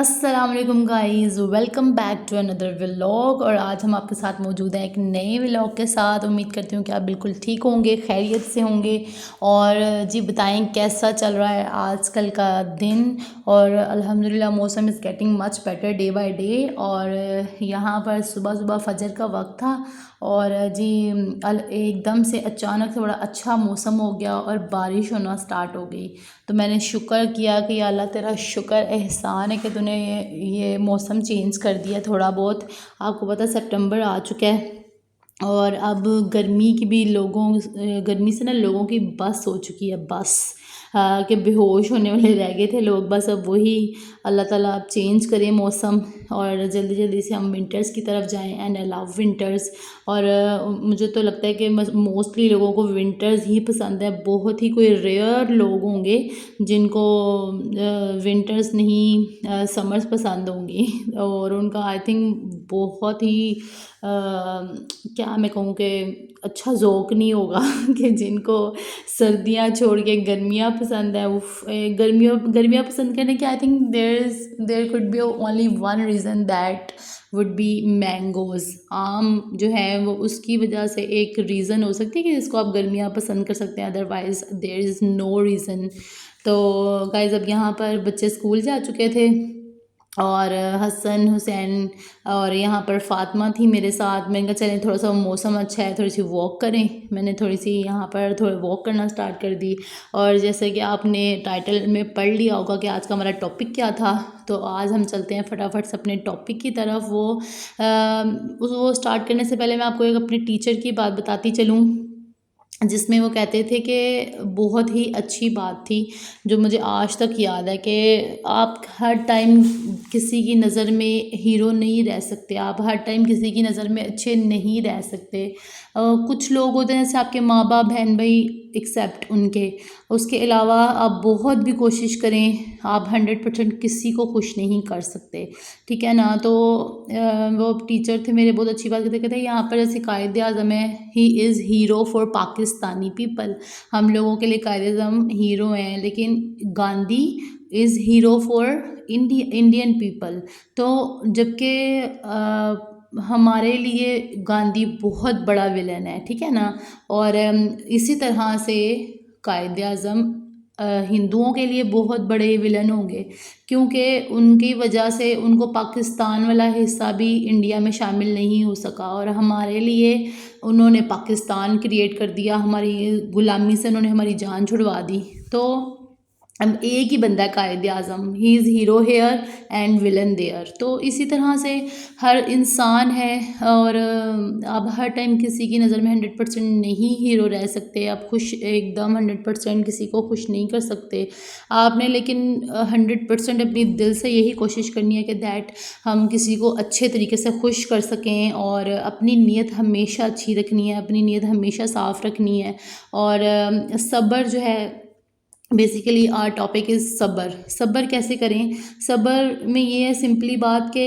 السلام علیکم guys, welcome back to another vlog. اور آج ہم آپ کے ساتھ موجود ہیں ایک نئے ولاگ کے ساتھ۔ امید کرتی ہوں کہ آپ بالکل ٹھیک ہوں گے، خیریت سے ہوں گے۔ اور جی بتائیں کیسا چل رہا ہے آج کل کا دن۔ اور الحمدللہ موسم is getting much better day by day. اور یہاں پر صبح صبح فجر کا وقت تھا اور جی ایک دم سے اچانک سے بڑا اچھا موسم ہو گیا اور بارش ہونا سٹارٹ ہو گئی۔ تو میں نے شکر کیا کہ یا اللہ تیرا شکر احسان ہے کہ تو نے یہ موسم چینج کر دیا تھوڑا بہت۔ آپ کو پتہ سپٹمبر آ چکا ہے اور اب گرمی کی بھی گرمی سے نا لوگوں کی بس ہو چکی ہے، بس کہ بے ہوش ہونے والے رہ گئے تھے لوگ۔ بس اب وہی اللہ تعالیٰ اب چینج کرے موسم اور جلدی جلدی سے ہم ونٹرز کی طرف جائیں۔ And I love winters. اور مجھے تو لگتا ہے کہ موسٹلی لوگوں کو ونٹرز ہی پسند ہے۔ بہت ہی کوئی ریئر لوگ ہوں گے جن کو ونٹرز نہیں سمرز پسند ہوں گی۔ اور ان کا آئی تھنک بہت ہی کیا میں کہوں کہ اچھا ذوق نہیں ہوگا کہ جن کو سردیاں چھوڑ کے گرمیاں پسند ہے۔ گرمیاں پسند کرنے کے I think there could be only one reason that would be mangoes. آم جو ہے وہ اس کی وجہ سے ایک ریزن ہو سکتی ہے کہ جس کو آپ گرمیاں پسند کر سکتے ہیں، otherwise there is no reason. تو گائز اب یہاں پر بچے اسکول جا چکے تھے اور حسن حسین اور یہاں پر فاطمہ تھی میرے ساتھ۔ میں نے کہا چلیں تھوڑا سا موسم اچھا ہے، تھوڑی سی واک کریں۔ میں نے تھوڑی سی یہاں پر تھوڑی واک کرنا سٹارٹ کر دی۔ اور جیسے کہ آپ نے ٹائٹل میں پڑھ لیا ہوگا کہ آج کا ہمارا ٹاپک کیا تھا، تو آج ہم چلتے ہیں فٹافٹ سے اپنے ٹاپک کی طرف۔ وہ سٹارٹ کرنے سے پہلے میں آپ کو ایک اپنے ٹیچر کی بات بتاتی چلوں، جس میں وہ کہتے تھے کہ بہت ہی اچھی بات تھی جو مجھے آج تک یاد ہے کہ آپ ہر ٹائم کسی کی نظر میں ہیرو نہیں رہ سکتے، آپ ہر ٹائم کسی کی نظر میں اچھے نہیں رہ سکتے۔ کچھ لوگ ہوتے ہیں جیسے آپ کے ماں باپ، بہن بھائی، ایکسیپٹ ان کے، اس کے علاوہ آپ بہت بھی کوشش کریں آپ 100% کسی کو خوش نہیں کر سکتے، ٹھیک ہے نا۔ تو وہ ٹیچر تھے میرے، بہت اچھی بات کہتے یہاں پر جیسے قائد اعظم ہے، ہی is hero for Pakistani people, ہم لوگوں کے لیے قائد اعظم ہیرو ہیں، لیکن گاندھی از ہیرو فار انڈین پیپل۔ تو جبکہ ہمارے لیے گاندھی بہت بڑا ولن ہے، ٹھیک ہے نا۔ اور اسی طرح سے قائد اعظم ہندوؤں کے لیے بہت بڑے ولن ہوں گے، کیونکہ ان کی وجہ سے ان کو پاکستان والا حصہ بھی انڈیا میں شامل نہیں ہو سکا، اور ہمارے لیے انہوں نے پاکستان کریٹ کر دیا، ہماری غلامی سے انہوں نے ہماری جان چھڑوا دی۔ تو اب ایک ہی بندہ ہے Quaid Azam, he is hero here and villain there. تو اسی طرح سے ہر انسان ہے اور آپ ہر ٹائم کسی کی نظر میں 100% نہیں ہیرو رہ سکتے، آپ خوش ایک دم 100% کسی کو خوش نہیں کر سکتے آپ نے، لیکن 100% اپنی دل سے یہی کوشش کرنی ہے کہ ہم کسی کو اچھے طریقے سے خوش کر سکیں، اور اپنی نیت ہمیشہ اچھی رکھنی ہے، اپنی نیت ہمیشہ صاف رکھنی ہے۔ اور صبر جو ہے، بیسیکلی آر ٹاپک از صبر۔ صبر کیسے کریں؟ صبر میں یہ ہے سمپلی بات کہ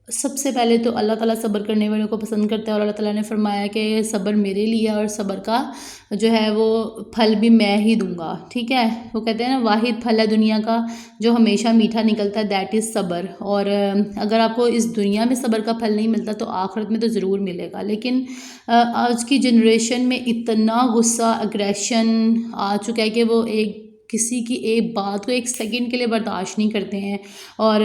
سب سے پہلے تو اللہ تعالیٰ صبر کرنے والوں کو پسند کرتا ہے، اور اللہ تعالیٰ نے فرمایا کہ صبر میرے لیے، اور صبر کا جو ہے وہ پھل بھی میں ہی دوں گا، ٹھیک ہے۔ وہ کہتے ہیں نا واحد پھل ہے دنیا کا جو ہمیشہ میٹھا نکلتا ہے، دیٹ از صبر۔ اور اگر آپ کو اس دنیا میں صبر کا پھل نہیں ملتا تو آخرت میں تو ضرور ملے گا۔ لیکن آج کی جنریشن میں اتنا غصہ، اگریشن آ چکا ہے کہ وہ کسی کی ایک بات کو ایک سیکنڈ کے لیے برداشت نہیں کرتے ہیں، اور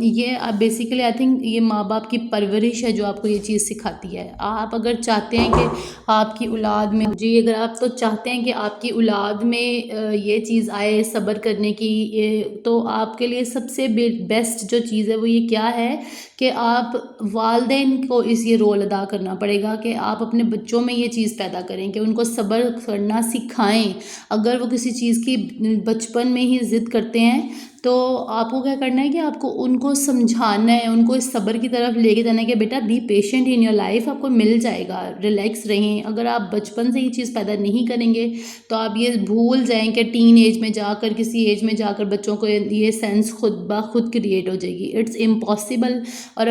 یہ بیسیکلی آئی تھنک یہ ماں باپ کی پرورش ہے جو آپ کو یہ چیز سکھاتی ہے۔ آپ اگر چاہتے ہیں کہ آپ کی اولاد میں اگر آپ تو چاہتے ہیں کہ آپ کی اولاد میں یہ چیز آئے صبر کرنے کی، تو آپ کے لیے سب سے بیسٹ جو چیز ہے وہ یہ کیا ہے کہ آپ والدین کو یہ رول ادا کرنا پڑے گا کہ آپ اپنے بچوں میں یہ چیز پیدا کریں کہ ان کو صبر کرنا سکھائیں۔ اگر وہ کسی چیز کی بچپن میں ہی ضد کرتے ہیں تو آپ کو کیا کرنا ہے کہ آپ کو ان کو سمجھانا ہے، ان کو اس صبر کی طرف لے کے جانا ہے کہ بیٹا be patient in your life, آپ کو مل جائے گا، ریلیکس رہیں۔ اگر آپ بچپن سے یہ چیز پیدا نہیں کریں گے تو آپ یہ بھول جائیں کہ ٹین ایج میں جا کر، کسی ایج میں جا کر بچوں کو یہ سینس خود بخود کریٹ ہو جائے گی، اٹس امپاسبل۔ اور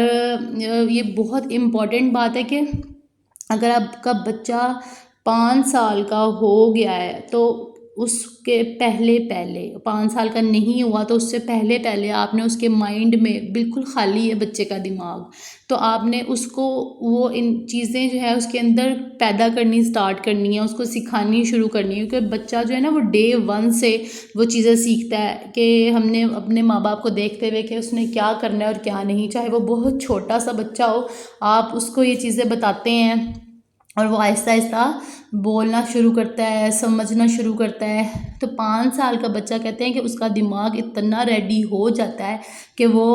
یہ بہت امپورٹنٹ بات ہے کہ اگر آپ کا بچہ 5 سال کا ہو گیا ہے تو اس کے پہلے 5 سال کا نہیں ہوا تو اس سے پہلے آپ نے اس کے مائنڈ میں بالکل خالی ہے بچے کا دماغ، تو آپ نے اس کو وہ ان چیزیں جو ہے اس کے اندر پیدا کرنی سٹارٹ کرنی ہے، اس کو سکھانی شروع کرنی ہے، کیونکہ بچہ جو ہے نا وہ ڈے 1 سے وہ چیزیں سیکھتا ہے کہ ہم نے اپنے ماں باپ کو دیکھتے ہوئے کہ اس نے کیا کرنا ہے اور کیا نہیں، چاہے وہ بہت چھوٹا سا بچہ ہو، آپ اس کو یہ چیزیں بتاتے ہیں اور وہ آہستہ آہستہ بولنا شروع کرتا ہے، سمجھنا شروع کرتا ہے، تو 5 سال کا بچہ کہتے ہیں کہ اس کا دماغ اتنا ریڈی ہو جاتا ہے کہ وہ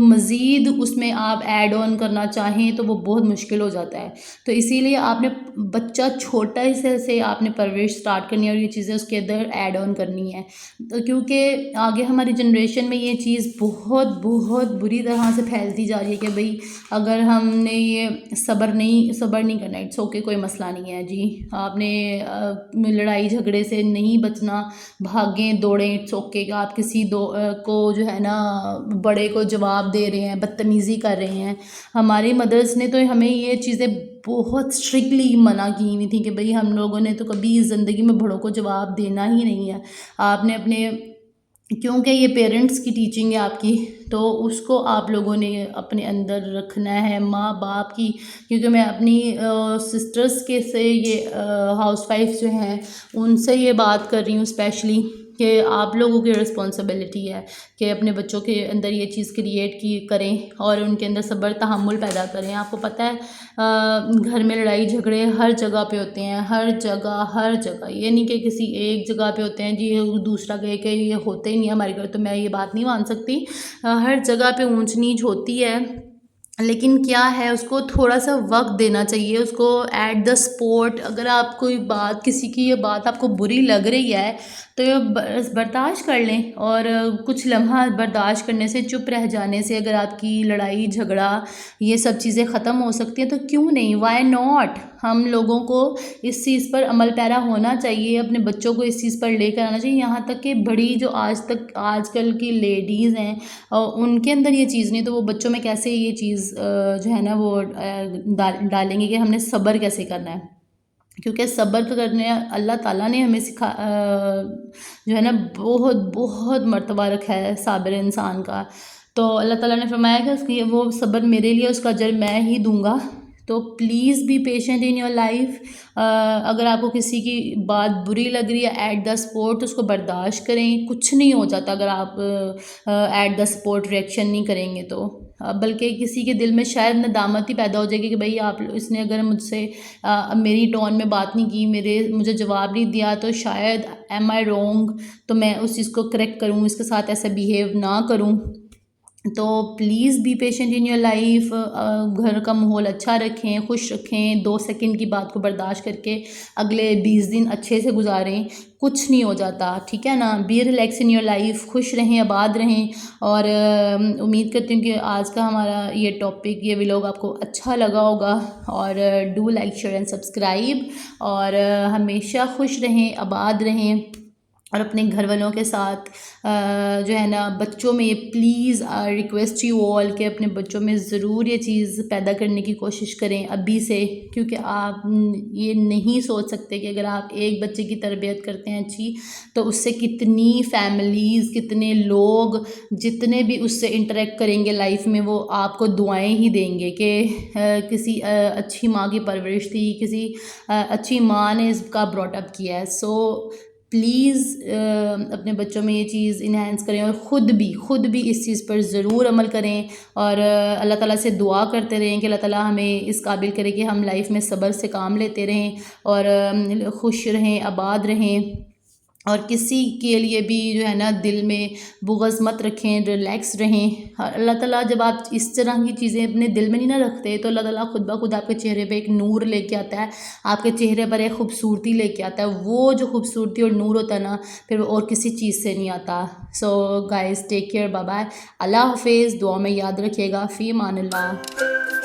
مزید اس میں آپ ایڈ آن کرنا چاہیں تو وہ بہت مشکل ہو جاتا ہے، تو اسی لیے آپ نے بچہ چھوٹا سے آپ نے پرورش سٹارٹ کرنی ہے اور یہ چیزیں اس کے اندر ایڈ آن کرنی ہے، تو کیونکہ آگے ہماری جنریشن میں یہ چیز بہت بہت بری طرح سے پھیلتی جا رہی ہے کہ بھئی اگر ہم نے یہ صبر نہیں کرنا، اٹس اوکے، کوئی مسئلہ نہیں ہے جی، آپ نے لڑائی جھگڑے سے نہیں بچنا، بھاگیں دوڑیں، اٹس اوکے کہ آپ کسی کو جو ہے نا بڑے کو جواب دے رہے ہیں، بدتمیزی کر رہے ہیں، ہماری مدرس نے تو ہمیں یہ چیزیں بہت اسٹرکٹلی منع کی ہوئی تھیں کہ بھئی ہم لوگوں نے تو کبھی زندگی میں بڑوں کو جواب دینا ہی نہیں ہے، آپ نے اپنے، کیونکہ یہ پیرنٹس کی ٹیچنگ ہے آپ کی، تو اس کو آپ لوگوں نے اپنے اندر رکھنا ہے، ماں باپ کی، کیونکہ میں اپنی سسٹرس کے سے یہ ہاؤس وائف جو ہیں ان سے یہ بات کر رہی ہوں اسپیشلی کہ آپ لوگوں کی رسپانسبلٹی ہے کہ اپنے بچوں کے اندر یہ چیز کریٹ کریں اور ان کے اندر صبر تحمل پیدا کریں۔ آپ کو پتہ ہے گھر میں لڑائی جھگڑے ہر جگہ پہ ہوتے ہیں، ہر جگہ، یہ نہیں کہ کسی ایک جگہ پہ ہوتے ہیں جی، دوسرا کہے کہ یہ ہوتے ہی نہیں ہمارے گھر، تو میں یہ بات نہیں مان سکتی، ہر جگہ پہ اونچ نیچ ہوتی ہے، لیکن کیا ہے اس کو تھوڑا سا وقت دینا چاہیے، اس کو ایٹ دا اسپوٹ، اگر آپ کوئی بات، کسی کی یہ بات آپ کو بری لگ رہی ہے تو برداشت کر لیں، اور کچھ لمحہ برداشت کرنے سے، چپ رہ جانے سے اگر آپ کی لڑائی جھگڑا یہ سب چیزیں ختم ہو سکتی ہیں تو کیوں نہیں، وائی ناٹ، ہم لوگوں کو اس چیز پر عمل پیرا ہونا چاہیے، اپنے بچوں کو اس چیز پر لے کر آنا چاہیے، یہاں تک کہ بڑی جو آج کل کی لیڈیز ہیں ان کے اندر یہ چیز نہیں، تو وہ بچوں میں کیسے یہ چیز جو ہے نا وہ ڈالیں گے کہ ہم نے صبر کیسے کرنا ہے، کیونکہ صبر کرنے اللہ تعالیٰ نے ہمیں جو ہے نا بہت بہت مرتبہ رکھا ہے صابر انسان کا، تو اللہ تعالیٰ نے فرمایا کہ اس کی وہ صبر میرے لیے اس کا اجر میں ہی دوں گا، تو please be patient in your life, اگر آپ کو کسی کی بات بری لگ رہی ہے ایٹ دا اسپوٹ اس کو برداشت کریں، کچھ نہیں ہو جاتا اگر آپ ایٹ دا اسپوٹ ریئیکشن نہیں کریں گے تو، بلکہ کسی کے دل میں شاید ندامت ہی پیدا ہو جائے گی کہ بھئی اس نے اگر مجھ سے میری ٹون میں بات نہیں کی، مجھے جواب نہیں دیا، تو شاید ایم آئی رونگ، تو میں اس چیز کو کریکٹ کروں، اس کے ساتھ ایسا بیہیو نہ کروں، تو please be patient in your life, گھر کا ماحول اچھا رکھیں، خوش رکھیں، 2 سیکنڈ کی بات کو برداشت کر کے اگلے 20 دن اچھے سے گزاریں، کچھ نہیں ہو جاتا، ٹھیک ہے نا، be relax in your life, خوش رہیں، آباد رہیں، اور امید کرتی ہوں کہ آج کا ہمارا یہ ٹاپک، یہ ولاگ آپ کو اچھا لگا ہوگا، اور do like share and subscribe, اور ہمیشہ خوش رہیں، آباد رہیں، اور اپنے گھر والوں کے ساتھ جو ہے نا بچوں میں پلیز ریکویسٹ یو آل کہ اپنے بچوں میں ضرور یہ چیز پیدا کرنے کی کوشش کریں ابھی سے، کیونکہ آپ یہ نہیں سوچ سکتے کہ اگر آپ ایک بچے کی تربیت کرتے ہیں اچھی، تو اس سے کتنی فیملیز، کتنے لوگ جتنے بھی اس سے انٹریکٹ کریں گے لائف میں، وہ آپ کو دعائیں ہی دیں گے کہ کسی اچھی ماں کی پرورش تھی، کسی اچھی ماں نے اس کا براٹ اپ کیا ہے، سو پلیز اپنے بچوں میں یہ چیز انہینس کریں، اور خود بھی اس چیز پر ضرور عمل کریں، اور اللہ تعالیٰ سے دعا کرتے رہیں کہ اللہ تعالیٰ ہمیں اس قابل کرے کہ ہم لائف میں صبر سے کام لیتے رہیں، اور خوش رہیں، آباد رہیں، اور کسی کے لیے بھی جو ہے نا دل میں بغض مت رکھیں، ریلیکس رہیں، اور اللہ تعالیٰ جب آپ اس طرح کی چیزیں اپنے دل میں نہیں نہ رکھتے تو اللہ تعالیٰ خود بخود آپ کے چہرے پہ ایک نور لے کے آتا ہے، آپ کے چہرے پر ایک خوبصورتی لے کے آتا ہے، وہ جو خوبصورتی اور نور ہوتا ہے نا پھر اور کسی چیز سے نہیں آتا۔ So guys take care, bye bye, اللہ حافظ، دعا میں یاد رکھیے گا، فی امان اللہ۔